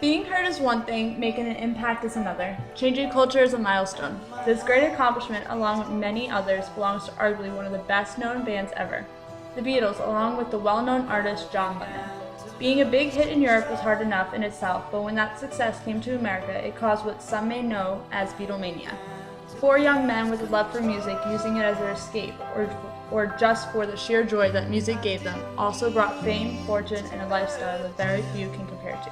Being heard is one thing, making an impact is another. Changing culture is a milestone. This great accomplishment, along with many others, belongs to arguably one of the best-known bands ever, the Beatles, along with the well-known artist John Lennon. Being a big hit in Europe was hard enough in itself, but when that success came to America, it caused what some may know as Beatlemania. Four young men with a love for music, using it as their escape, or just for the sheer joy that music gave them, also brought fame, fortune, and a lifestyle that very few can compare to.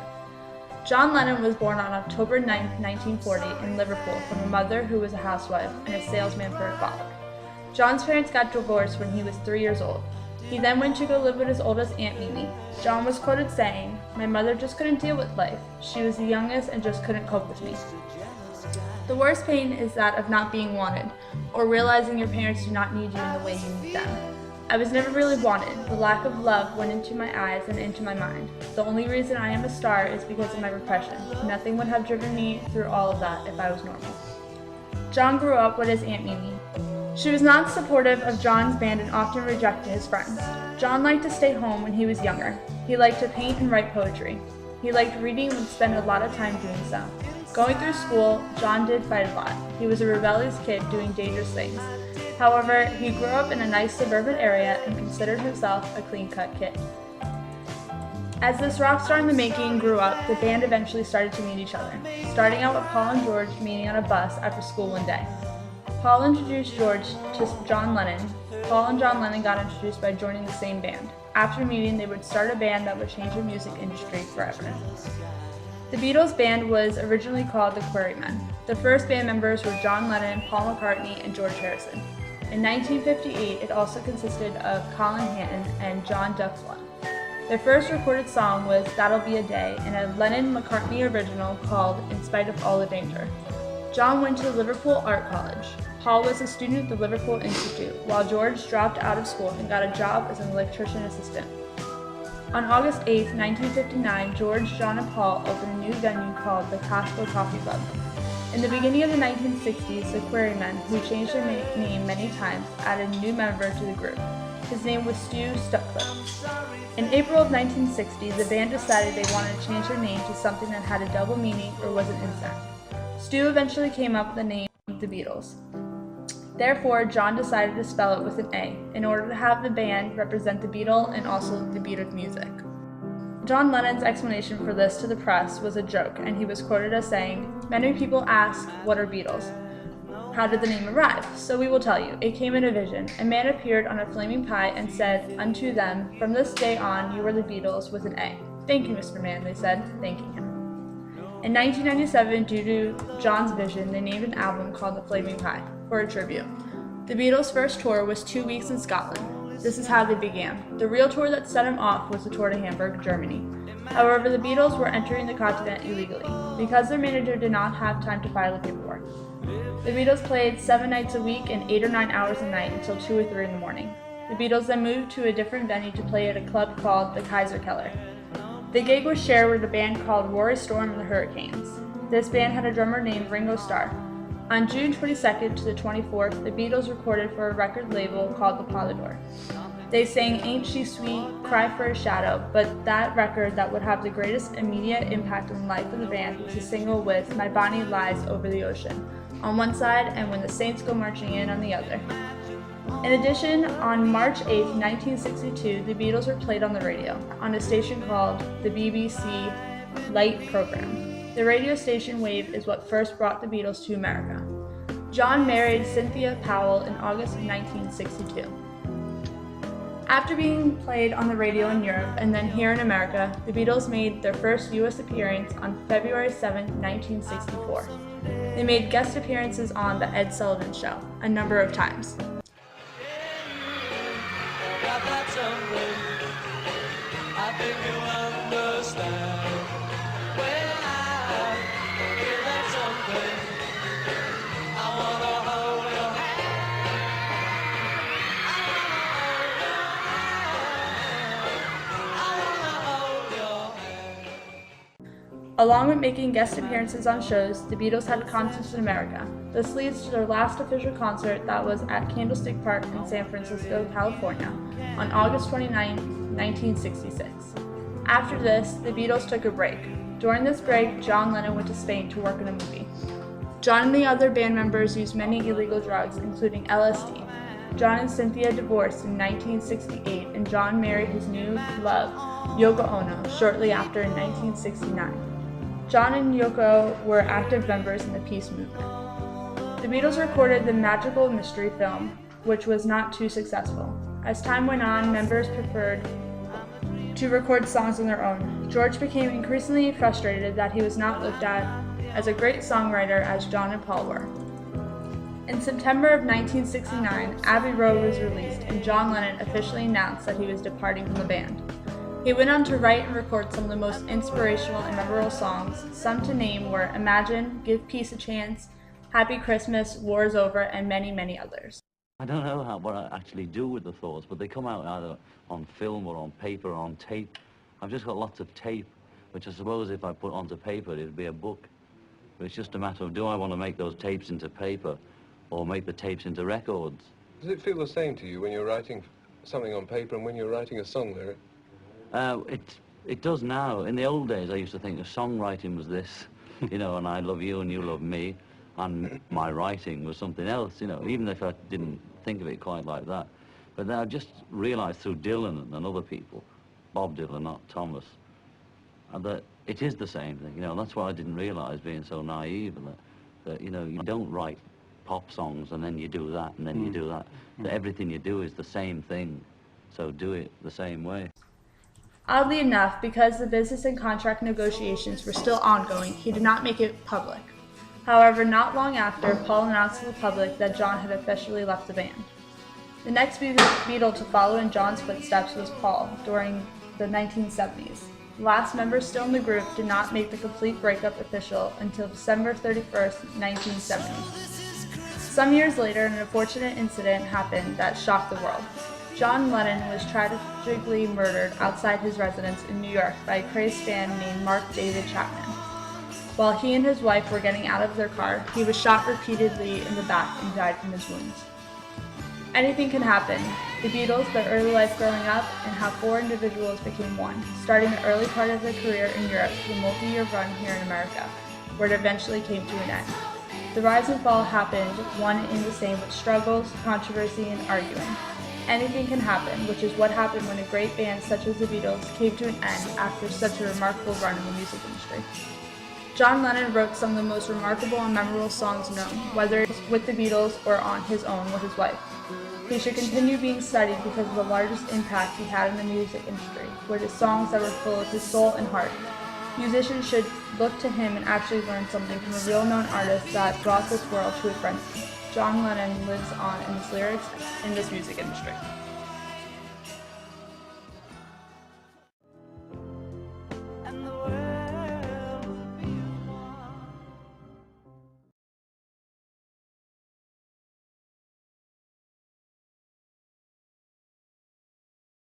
John Lennon was born on October 9, 1940, in Liverpool from a mother who was a housewife and a salesman for a father. John's parents got divorced when he was 3 years old. He then went to go live with his oldest Aunt Mimi. John was quoted saying, "My mother just couldn't deal with life. She was the youngest and just couldn't cope with me." The worst pain is that of not being wanted, or realizing your parents do not need you in the way you need them. I was never really wanted. The lack of love went into my eyes and into my mind. The only reason I am a star is because of my repression. Nothing would have driven me through all of that if I was normal. John grew up with his Aunt Mimi. She was not supportive of John's band and often rejected his friends. John liked to stay home when he was younger. He liked to paint and write poetry. He liked reading and would spend a lot of time doing so. Going through school, John did fight a lot. He was a rebellious kid doing dangerous things. However, he grew up in a nice suburban area and considered himself a clean-cut kid. As this rock star in the making grew up, the band eventually started to meet each other, starting out with Paul and George meeting on a bus after school one day. Paul introduced George to John Lennon. Paul and John Lennon got introduced by joining the same band. After meeting, they would start a band that would change the music industry forever. The Beatles band was originally called the Quarrymen. The first band members were John Lennon, Paul McCartney, and George Harrison. In 1958, it also consisted of Colin Hanton and John Duxbury. Their first recorded song was That'll Be a Day, and a Lennon-McCartney original called In Spite of All the Danger. John went to Liverpool Art College. Paul was a student at the Liverpool Institute, while George dropped out of school and got a job as an electrician assistant. On August 8, 1959, George, John, and Paul opened a new venue called the Costco Coffee Club. In the beginning of the 1960s, the Quarrymen, who changed their name many times, added a new member to the group. His name was Stu Sutcliffe. In April of 1960, the band decided they wanted to change their name to something that had a double meaning or was an insect. Stu eventually came up with the name The Beatles. Therefore, John decided to spell it with an A, in order to have the band represent the Beatle and also the beat of music. John Lennon's explanation for this to the press was a joke, and he was quoted as saying, "Many people ask, what are Beatles? How did the name arrive? So we will tell you. It came in a vision. A man appeared on a flaming pie and said unto them, from this day on you are the Beatles with an A. Thank you, Mr. Man, they said, thanking him." In 1997, due to John's vision, they named an album called The Flaming Pie, for a tribute. The Beatles' first tour was 2 weeks in Scotland. This is how they began. The real tour that set him off was the tour to Hamburg, Germany. However, the Beatles were entering the continent illegally, because their manager did not have time to file the paperwork. The Beatles played 7 nights a week and 8 or 9 hours a night until 2 or 3 in the morning. The Beatles then moved to a different venue to play at a club called the Kaiser Keller. The gig was shared with a band called Rory Storm and the Hurricanes. This band had a drummer named Ringo Starr. On June 22nd to the 24th, the Beatles recorded for a record label called the Polydor. They sang Ain't She Sweet, Cry for a Shadow, but that record that would have the greatest immediate impact on the life of the band was a single with My Bonnie Lies Over the Ocean on one side and When the Saints Go Marching In on the other. In addition, on March 8, 1962, the Beatles were played on the radio, on a station called the BBC Light Program. The radio station wave is what first brought the Beatles to America. John married Cynthia Powell in August of 1962. After being played on the radio in Europe and then here in America, the Beatles made their first U.S. appearance on February 7, 1964. They made guest appearances on The Ed Sullivan Show a number of times. I think you understand. When I feel that something, I wanna hold your hand. I wanna hold your hand. Along with making guest appearances on shows, the Beatles had concerts in America. This leads to their last official concert that was at Candlestick Park in San Francisco, California, on August 29, 1966. After this, the Beatles took a break. During this break, John Lennon went to Spain to work in a movie. John and the other band members used many illegal drugs, including LSD. John and Cynthia divorced in 1968, and John married his new love, Yoko Ono, shortly after in 1969. John and Yoko were active members in the peace movement. The Beatles recorded the Magical Mystery film, which was not too successful. As time went on, members preferred to record songs on their own. George became increasingly frustrated that he was not looked at as a great songwriter as John and Paul were. In September of 1969, Abbey Road was released, and John Lennon officially announced that he was departing from the band. He went on to write and record some of the most inspirational and memorable songs. Some to name were Imagine, Give Peace a Chance, Happy Christmas, War's Over, and many, many others. I don't know what I actually do with the thoughts, but they come out either on film or on paper or on tape. I've just got lots of tape, which I suppose if I put onto paper, it'd be a book. But it's just a matter of, do I want to make those tapes into paper or make the tapes into records? Does it feel the same to you when you're writing something on paper and when you're writing a song lyric? It does now. In the old days, I used to think the songwriting was this, you know, and I love you and you love me, and my writing was something else, you know, even if I didn't think of it quite like that. But then I just realized through Dylan and other people, Bob Dylan, not Thomas, that it is the same thing, you know. That's what I didn't realize, being so naive, and that you know, you don't write pop songs and then you do that and then you do that. That everything you do is the same thing, so do it the same way. Oddly enough, because the business and contract negotiations were still ongoing, he did not make it public. However, not long after, Paul announced to the public that John had officially left the band. The next Beatle to follow in John's footsteps was Paul during the 1970s. The last member still in the group did not make the complete breakup official until December 31st, 1970. Some years later, an unfortunate incident happened that shocked the world. John Lennon was tragically murdered outside his residence in New York by a crazed fan named Mark David Chapman. While he and his wife were getting out of their car, he was shot repeatedly in the back and died from his wounds. Anything can happen. The Beatles, their early life growing up, and how four individuals became one, starting the early part of their career in Europe to the multi-year run here in America, where it eventually came to an end. The rise and fall happened, one and the same, with struggles, controversy, and arguing. Anything can happen, which is what happened when a great band such as the Beatles came to an end after such a remarkable run in the music industry. John Lennon wrote some of the most remarkable and memorable songs known, whether it's with the Beatles or on his own with his wife. He should continue being studied because of the largest impact he had in the music industry, with his songs that were full of his soul and heart. Musicians should look to him and actually learn something from a real known artist that brought this world to a frenzy. John Lennon lives on in his lyrics in this music industry.